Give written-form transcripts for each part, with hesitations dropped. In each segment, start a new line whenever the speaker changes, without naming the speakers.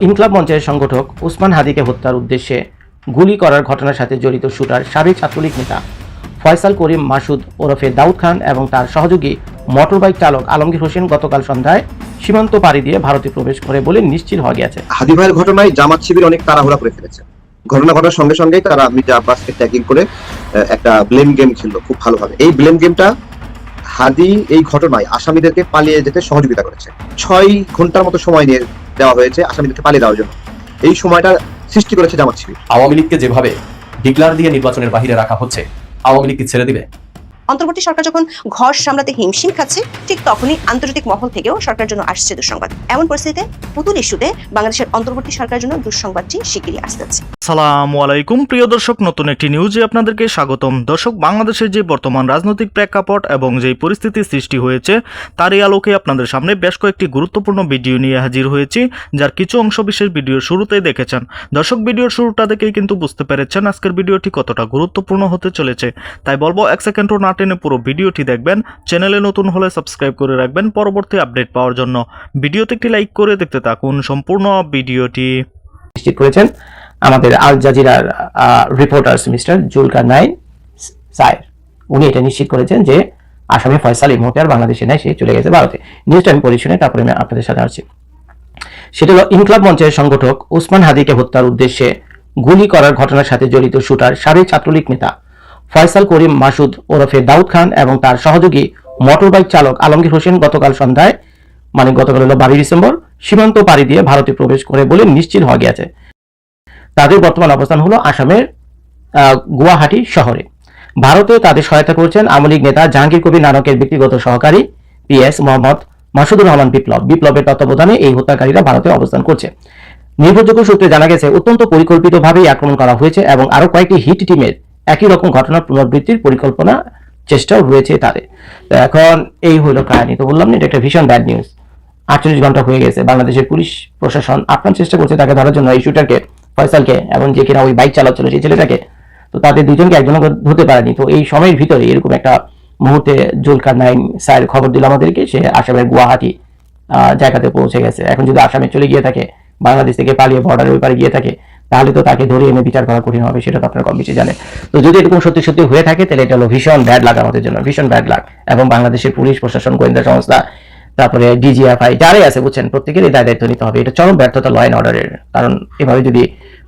ইনকলাব মঞ্চের সংগঠক ওসমান হাদিকে হত্যার উদ্দেশ্যে গুলি করার ঘটনার সাথে জড়িত শুটার সাবেক ছাত্রলীগ নেতা ফয়সাল করিম মাসুদ ওরফে দাউদ খান এবং তার সহযোগী মোটরবাইক চালক আলমগীর হোসেন গতকাল সন্ধ্যায় সীমান্ত পাড়ি দিয়ে ভারতে প্রবেশ করে বলে নিশ্চিত হওয়া গেছে।
হাদি ভাইয়ের ঘটনায় জামাত শিবির অনেক তাড়াহুড়া করে ফেলেছে। ঘটনা ঘটার সঙ্গে সঙ্গেই তারা মির্জা আব্বাসকে ট্যাগিং করে একটা ব্লেম গেম খেললো খুব ভালোভাবে। এই ব্লেম গেমটা হাদি এই ঘটনায় আসামিদেরকে পালিয়ে যেতে সহযোগিতা করেছে। 6 ঘন্টার মতো সময় নিয়ে দেওয়া হয়েছে আসামিদেরকে পালিয়ে দেওয়ার জন্য। এই সময়টা সৃষ্টি করেছে জামাত শিবির।
আওয়ামী লীগকে যেভাবে ডিক্লার দিয়ে নির্বাচনের বাহিরে রাখা হচ্ছে, আওয়ামী লীগ কি ছেড়ে দিবে?
অন্তর্বর্তী সরকার যখন ঘর সামলাতে হিমশিম খাচ্ছে, ঠিক তখনই আন্তর্জাতিক মহল থেকেও সরকারের জন্য আসছে দুঃসংবাদ। এমন পরিস্থিতিতে পুতুল ইস্যুতে বাংলাদেশের অন্তর্বর্তী সরকারের জন্য দুঃসংবাদটি শিগগিরই আসতে যাচ্ছে।
আসসালামু আলাইকুম প্রিয় দর্শক, নতুন একটি নিউজে আপনাদেরকে স্বাগতম। দর্শক, বাংলাদেশের যে বর্তমান রাজনৈতিক প্রেক্ষাপট এবং যেই পরিস্থিতি সৃষ্টি হয়েছে তারই আলোকে আপনাদের সামনে বেশ কয়েকটি গুরুত্বপূর্ণ ভিডিও নিয়ে হাজির হয়েছি, যার কিছু অংশ বিশেষ ভিডিওর শুরুতেই দেখেছেন। দর্শক, ভিডিওর শুরুটা দেখেই কিন্তু বুঝতে পেরেছেন আজকের ভিডিওটি কতটা গুরুত্বপূর্ণ হতে চলেছে। তাই বলবো, এক সেকেন্ডও না টেনে পুরো ভিডিওটি দেখবেন। চ্যানেলে নতুন হলে সাবস্ক্রাইব করে রাখবেন পরবর্তী আপডেট পাওয়ার জন্য। ভিডিওতে একটি লাইক করে দেখতে থাকুন সম্পূর্ণ ভিডিওটি।
নিশ্চিত করেছেন আমাদের আল জাজিরার রিপোর্টার্স মিস্টার জুলকারনাইন সায়ের। উনি এটা নিশ্চিত করেছেন যে আসামি ফয়সাল এই মুহূর্তে আর বাংলাদেশে নেই, সে চলে গেছে ভারতে। নিউজটা আমি পড়ে শুনে তারপরে আমি আপনাদের সাথে আসছি। সেটা হলো, ইনকলাব মঞ্চের সংগঠক ওসমান হাদিকে হত্যার উদ্দেশ্যে গুলি করার ঘটনার সাথে জড়িত শুটার সাবেক ছাত্রলীগ নেতা ফয়সাল করিম মাসুদ ওরফে দাউদ খান এবং তার সহযোগী মোটরবাইক চালক আলমগীর হোসেন গতকাল সন্ধ্যায়, গতকাল হলো 22 ডিসেম্বর, সীমান্ত পাড়ি দিয়ে ভারতে প্রবেশ করে বলে নিশ্চিত হওয়া গেছে। তাদের বর্তমান অবস্থান হলো আসামের গুয়াহাটি শহরে। ভারতে তাদের সহায়তা করছেন আওয়ামী লীগ নেতা জাহাঙ্গীর কবির নানকের ব্যক্তিগত সহকারী PS মোহাম্মদ মাসুদুর রহমান বিপ্লবের তত্ত্বাবধানে এই হত্যাকারীরা ভারতে অবস্থান করছে। নির্ভরযোগ্য সূত্রে জানা গেছে অত্যন্ত পরিকল্পিতভাবেই আক্রমণ করা হয়েছে এবং আরো কয়েকটি হিট টিমের একই রকম ঘটনার পুনরাবৃত্তির পরিকল্পনা চেষ্টাও রয়েছে তাদের। তো এখন এই হলো কাহিনী। তো বললাম না, এটা একটা ভীষণ ব্যাড নিউজ। 48 ঘন্টা হয়ে গেছে, বাংলাদেশের পুলিশ প্রশাসন আপ্রাণ চেষ্টা করছে তাকে ধরার জন্য, এই শুটারকে, ফয়সালকে, এবং যে কিনা ওই বাইক চালাচ্ছিল সেই ছেলেটাকে। তো তাদের দুজনকে একজনও ধরতে পারেনি। তো এই সময়ের ভিতরে এরকম একটা মুহূর্তে জুলকারনাইন স্যার খবর দিল আমাদেরকে, সে আসামের গুয়াহাটি জায়গাতে পৌঁছে গেছে। এখন যদি আসামে চলে গিয়ে থাকে, বাংলাদেশ থেকে পালিয়ে বর্ডারের ওই পারে গিয়ে থাকে, তাহলে তো তাকে ধরে এনে বিচার করা কঠিন হবে, সেটা তো আপনারা কম বেশি জানেন। তো যদি এরকম সত্যি সত্যি হয়ে থাকে তাহলে এটা হলো ভীষণ ব্যাড লাগ আমাদের জন্য, ভীষণ ব্যাড লাগ। এবং বাংলাদেশের পুলিশ প্রশাসন, গোয়েন্দা সংস্থা, তারপরে DGFI যারাই আছে, বুঝছেন, প্রত্যেকেরই দায়িত্ব নিতে হবে। এটা চরম ব্যর্থতা ল অ্যান্ড অর্ডারের। কারণ এভাবে যদি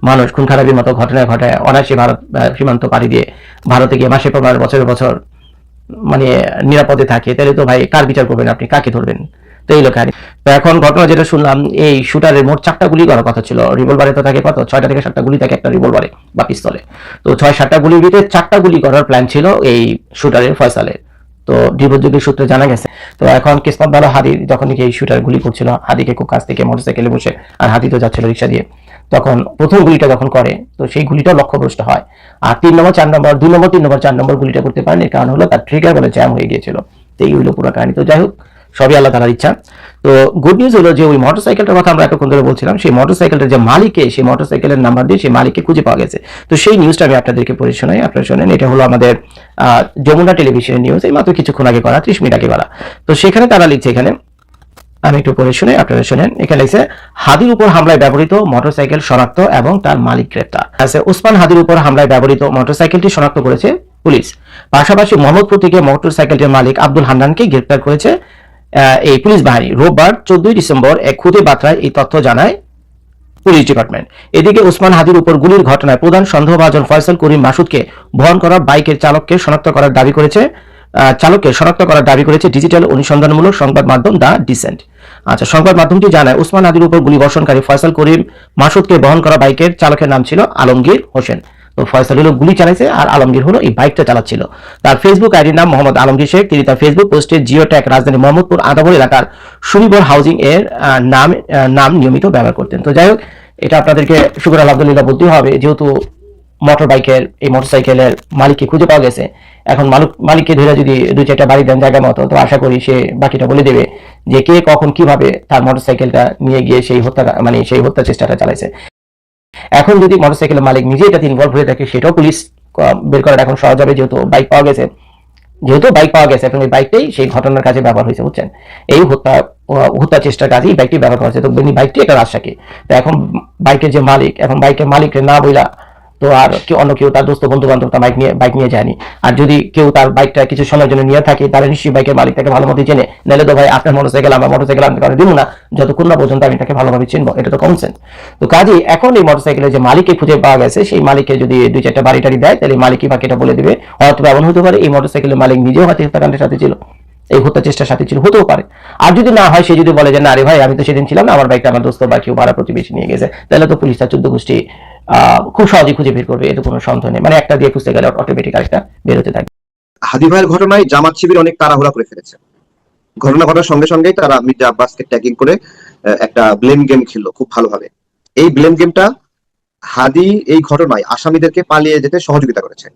মানুষ খুন খারাপির মতো ঘটনা ঘটায়, অনায়াসে ভারত সীমান্ত পাড়ি দিয়ে ভারতে গিয়ে মাসে পর মাস বছরের বছর নিরাপদে থাকে, তাহলে তো ভাই কার বিচার করবেন আপনি, কাকে ধরবেন? তো এই লোক। তো এখন ঘটনা যেটা শুনলাম, এই শুটারের মোট 4টা গুলি করার কথা ছিল। রিভলভারে তো থাকে কত, 6টা থেকে 7টা গুলি থাকে একটা রিভলভারে বা পিস্তলে। তো 6-7টা গুলির ভিতরে 4টা গুলি করার প্ল্যান ছিল এই শুটারের, ফয়সালের। তো নির্ভরযোগ্য সূত্রে জানা গেছে। তো এখন কিসমত ভালো, হাদি যখন এই শুটার গুলি করছিল, হাদিকে খুব কাছ থেকে মোটরসাইকেলে বসে, আর হাদি তো যাচ্ছিল রিক্সা দিয়ে, তখন প্রথম গুলিটা যখন করে, তো সেই গুলিটা লক্ষ্যভ্রষ্ট হয়। আর 3 নম্বর 4 নম্বর 2 নম্বর 3 নম্বর 4 নম্বর গুলিটা করতে পারেন, এর কারণ হলো তার ট্রিগার বলে জ্যাম হয়ে গিয়েছিল। তো এই হলো পুরো কাহিনী। তো যাই হোক, সবই আল্লাহ তাআলার ইচ্ছা। তো গুড নিউজ হলো যে ওই মোটরসাইকেলটার কথা আমরা এতক্ষণ ধরে বলছিলাম, সেই মোটরসাইকেলটার যে মালিকে, সেই মোটরসাইকেলের নাম্বার দিয়ে সেই মালিককে খুঁজে পাওয়া গেছে। তো সেই নিউজটা আমি আপনাদেরকে পড়ে শোনাই, আপনারা শোনেন। এটা হলো আমাদের যমুনা টেলিভিশনের নিউজ, এই মাত্র কিছুক্ষণ আগে করা, 30 মিনিট আগে করা। তো সেখানে তারা লিখছে, এখানে আমি একটু পড়ে শুনে আপনারা শোনেন। এখানে লিখছে, হাদির উপর হামলায় ব্যবহৃত মোটরসাইকেল শনাক্ত এবং তার মালিক গ্রেপ্তার। আছে, ওসমান হাদির উপর হামলায় ব্যবহৃত মোটরসাইকেলটি শনাক্ত করেছে পুলিশ। পাশাপাশি মোহাম্মদপুর থেকে মোটরসাইকেলটির মালিক আব্দুল হান্নানকে গ্রেপ্তার করেছে এই পুলিশ বাহিনী। রোববার 14 ডিসেম্বর এক খুদে বার্তায় এই তথ্য জানায় পুলিশ ডিপার্টমেন্ট। এদিকে ওসমান হাদির উপর গুলির ঘটনায় প্রধান সন্দেহভাজন ফয়সাল করিম মাসুদকে বহন করা বাইকের চালককে শনাক্ত করার দাবি করেছে ডিজিটাল অনুসন্ধানমূলক সংবাদ মাধ্যম দ্য ডিসেন্ট। আচ্ছা, সংবাদ মাধ্যমটি জানায় ওসমান হাদির উপর গুলি বর্ষণকারী ফয়সাল করিম মাসুদকে বহন করা বাইকের চালকের নাম ছিল আলমগীর হোসেন। তো ফয়সাল হলো গুলি চালাইছে আর আলমগীর হলো এই বাইকটা চালাচ্ছিল। তার ফেসবুক আইডির নাম মোহাম্মদ আলমগীর শেখ। তিনি তার ফেসবুক পোস্টে জিও ট্যাগ রাজধানী মোহাম্মদপুর আদাবর এলাকার সুনিবর হাউজিং এর নাম নিয়মিত ব্যবহার করতেন। তো যাই হোক, এটা আপনাদেরকে শুকর আলহামদুলিল্লাহ বলতে হবে, যেহেতু এই মোটরসাইকেলের মালিককে খুঁজে পাওয়া গেছে। এখন মালিককে ধরে যদি 2-4টা বাড়ি দেন জায়গা মতো, তো আশা করি সে বাকিটা বলে দেবে যে কে কখন কিভাবে তার মোটরসাইকেলটা নিয়ে গিয়ে সেই হত্যা চেষ্টাটা চালাইছে। এখন যদি মোটরসাইকেলের মালিক নিজে এটাতে ইনভলভ হয়ে থাকে, সেটাও পুলিশ বের করাটা এখন সহজ হবে, যেহেতু বাইক পাওয়া গেছে। যেহেতু বাইক পাওয়া গেছে এবং এই বাইকটাই সেই ঘটনার কাজে ব্যবহার হয়েছে, বুঝছেন? এই হত্যা চেষ্টার কাজে এই বাইকটি ব্যবহার করা হয়েছে। তো এই বাইকটি একটা রাজশাহী। তো এখন বাইকের যে মালিক, এখন বাইকের মালিকের না বইলা তো আর অন্য কেউ তার দোস্ত বন্ধু বান্ধব তার বাইক নিয়ে যায়নি। আর যদি কেউ তার বাইকটা কিছু সময়ের জন্য নিয়ে থাকে, তাহলে নিশ্চয়ই বাইকের মালিক তাকে ভালো মতো চেনে। নাহলে তো ভাই আপনার মোটরসাইকেল আমার মোটরসাইকেল আমি কারণে দিব না যতক্ষণ না পর্যন্ত আমি তাকে ভালোভাবে চিনবো। এটা তো কমন সেন্স। তো কাজে এখন এই মোটরসাইকেলের যে মালিককে খুঁজে পাওয়া গেছে, সেই মালিককে যদি 2-4টা বাড়ি টাড়ি দেয়, তাহলে মালিকই বাকিটা বলে দিবে। হয়তো এমন হতে পারে এই মোটরসাইকেলের মালিক নিজেও হয়তো হত্যাকাণ্ডের সাথে ছিল, এই হত্যা চেষ্টার সাথে ছিল, হতেও পারে। আর যদি না হয়, সে যদি বলে যে না রে ভাই আমি তো সেদিন ছিলাম না, আমার বাইকটা আমার দোস্ত বা কেউ ভাড়া প্রতিবেশী নিয়ে গেছে, তাহলে তো পুলিশ তার 14 গোষ্ঠী খুব সহজেই খুঁজে বের করবে। এতে কোনো সন্দেহ নেই। মানে একটা দিয়ে খুঁজতে গেলে অটোমেটিক আরেকটা বের হতে থাকবে।
হাদি ভাইয়ের ঘটনায় জামাত শিবির অনেক তাড়াহুড়া করে ফেলেছে। ঘটনা ঘটার সঙ্গে সঙ্গেই তারা মির্জা আব্বাসকে ট্যাগিং করে একটা ব্লেম গেম খেললো খুব ভালোভাবে। এই ব্লেম গেমটা হাদি এই ঘটনায় আসামিদেরকে পালিয়ে যেতে সহযোগিতা করেছে,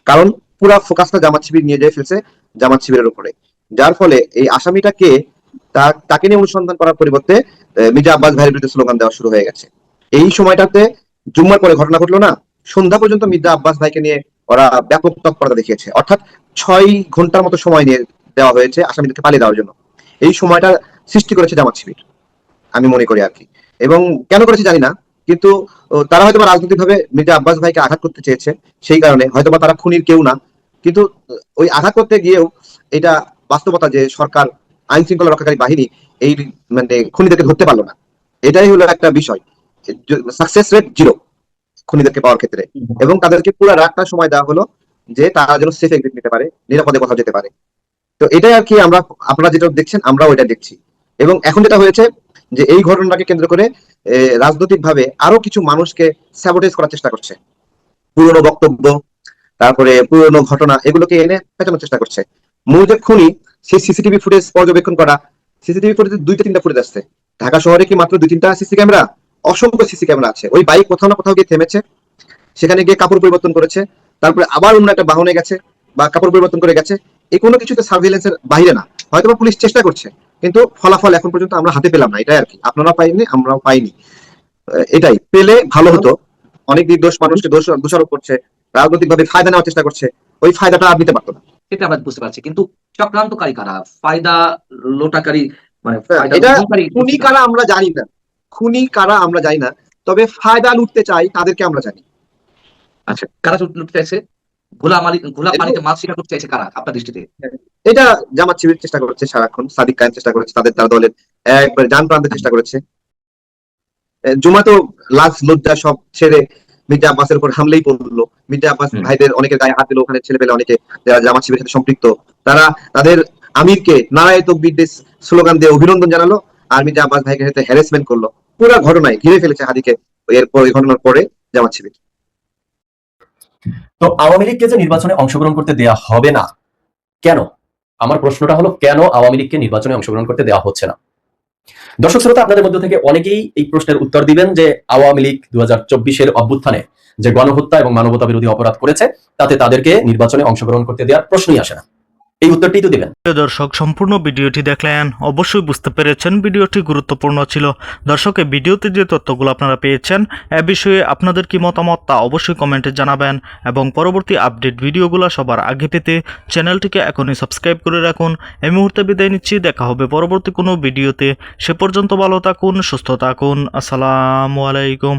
কারণ পুরা ফোকাসটা জামাত শিবির নিয়ে যেয়ে ফেলছে জামাত শিবিরের উপরে। যার ফলে এই আসামিটাকে তাকে নিয়ে অনুসন্ধান করার পরিবর্তে মির্জা আব্বাস ভাইয়ের বিরুদ্ধে স্লোগান দেওয়া শুরু হয়ে গেছে। এই সময়টাতে জুম্মার পরে ঘটনা ঘটলো না, সন্ধ্যা পর্যন্ত মির্জা আব্বাস ভাইকে নিয়ে ওরা ব্যাপক তৎপরতা দেখিয়েছে। অর্থাৎ 6 ঘন্টার মতো সময় নিয়ে দেওয়া হয়েছে আসামিদেরকে পালিয়ে দেওয়ার জন্য। এই সময়টা সৃষ্টি করেছে জামাত শিবির, আমি মনে করি আর কি। এবং কেন করেছে জানি না, কিন্তু তারা হয়তো রাজনৈতিক ভাবে মির্জা আব্বাস ভাইকে আঘাত করতে চেয়েছে, সেই কারণে হয়তো তারা খুনির কেউ না, কিন্তু ওই আঘাত করতে গিয়েও এটা বাস্তবতা যে সরকার আইন শৃঙ্খলা রক্ষাকারী বাহিনী এই মানে খুনিদেরকে ধরতে পারলো না। এটাই হলো একটা বিষয়। সাকসেস রেট 0 খুনিদেরকে পাওয়ার ক্ষেত্রে, এবং তাদেরকে পুরো রাতটা সময় দেওয়া হলো যে তারা যেন সেফ এক্সিট নিতে পারে, নিরাপদে কোথাও যেতে পারে। তো এটাই আর কি আপনারা যেটা দেখছেন আমরাও এটা দেখছি। এবং এখন যেটা হয়েছে যে এই ঘটনাকে কেন্দ্র করে রাজনৈতিক ভাবে আরো কিছু মানুষকে স্যাবোটেজ করার চেষ্টা করছে, পুরনো বক্তব্য, তারপরে পুরনো ঘটনা, এগুলোকে এনে পেঁচানোর চেষ্টা করছে। মূল যে খুনি সেই সিসিটিভি ফুটেজ পর্যবেক্ষণ করা, সিসিটিভি ফুটেজে 2-3টা ফুটেজ আসছে। ঢাকা শহরে কি মাত্র 2-3টা সিসি ক্যামেরা? অসংখ্য সিসি ক্যামেরা আছে। ওই বাইক কোথাও না কোথাও গিয়ে থেমেছে, সেখানে গিয়ে কাপড় পরিবর্তন করেছে, তারপরে আবার অন্য একটা বাহনে গেছে বা কাপড় পরিবর্তন করে গেছে। এই কোনো কিছুতে সার্ভিলেন্সের বাইরে না। হয়তো পুলিশ চেষ্টা করছে, কিন্তু ফলাফল এখন পর্যন্ত আমরা হাতে পেলাম না। এটাই আর কি, আপনারা পাইনি, আমরাও পাইনি। এটাই পেলে ভালো হতো। অনেক নির্দোষ মানুষকে দোষারোপ করছে, রাজনৈতিক ভাবে ফায়দা নেওয়ার চেষ্টা করছে, ওই ফায়দাটা আর নিতে পারতো না।
সেটা আমরা বুঝতে পারছি, কিন্তু চক্রান্তকারী কারা, ফায়দা লোটাকারী, মানে
এটা খুনি কারা আমরা জানি না, খুনি কারা আমরা জানি না, তবে ফায়দা লুটতে চাই তাদেরকে আমরা জানি।
আচ্ছা, কারা লুটতে চাইছে? ঘোলা পানিতে মাছ শিকার করতে চাইছে কারা আপনার দৃষ্টিতে?
এটা জামাত শিবির চেষ্টা করছে সারাক্ষণ, সাদিক কায়েম চেষ্টা করেছে, তার দলের একবার যান প্রান্তের চেষ্টা করেছে। জুমা তো লাজ লজ্জা সব ছেড়ে মির্জা আব্বাসের উপর হামলেই পড়লো। মির্জা আব্বাস ভাইদের অনেকের গায়ে হাত দিল, ওখানে ছেলে পেলে অনেকে যারা জামাত শিবিরের সাথে সম্পৃক্ত, তারা তাদের আমিরকে নারায়ে তাকবীর দিয়ে স্লোগান দিয়ে অভিনন্দন জানালো, আর মির্জা আব্বাস ভাইকে সাথে হ্যারাসমেন্ট করলো। পুরো ঘটনায় ঘিরে ফেলেছে হাদিকে এরপর, এই ঘটনার পরে জামাত শিবির।
তো আওয়ামী লীগকে যে নির্বাচনে অংশগ্রহণ করতে দেয়া হবে না, কেন? আমার প্রশ্নটা হলো, কেন আওয়ামী লীগকে নির্বাচনে অংশগ্রহণ করতে দেওয়া হচ্ছে না? দর্শক শ্রোতা, আপনাদের মধ্য থেকে অনেকেই এই প্রশ্নের উত্তর দিবেন যে আওয়ামী লীগ 2024-এর অভ্যুত্থানে যে গণহত্যা এবং মানবতা বিরোধী অপরাধ করেছে, তাতে তাদেরকে নির্বাচনে অংশগ্রহণ করতে দেওয়ার প্রশ্নই আসে না। এই উত্তরটি তো দিবেন।
দর্শক, সম্পূর্ণ ভিডিওটি দেখলেন, অবশ্যই বুঝতে পেরেছেন ভিডিওটি গুরুত্বপূর্ণ ছিল। দর্শক, এই ভিডিওতে যে তথ্যগুলো আপনারা পেয়েছেন, এ বিষয়ে আপনাদের কি মতামত তা অবশ্যই কমেন্টে জানাবেন, এবং পরবর্তী আপডেট ভিডিওগুলো সবার আগে পেতে চ্যানেলটিকে এখনই সাবস্ক্রাইব করে রাখুন। এই মুহূর্তে বিদায় নিচ্ছি, দেখা হবে পরবর্তী কোনো ভিডিওতে। সে পর্যন্ত ভালো থাকুন, সুস্থ থাকুন। আসসালামু আলাইকুম।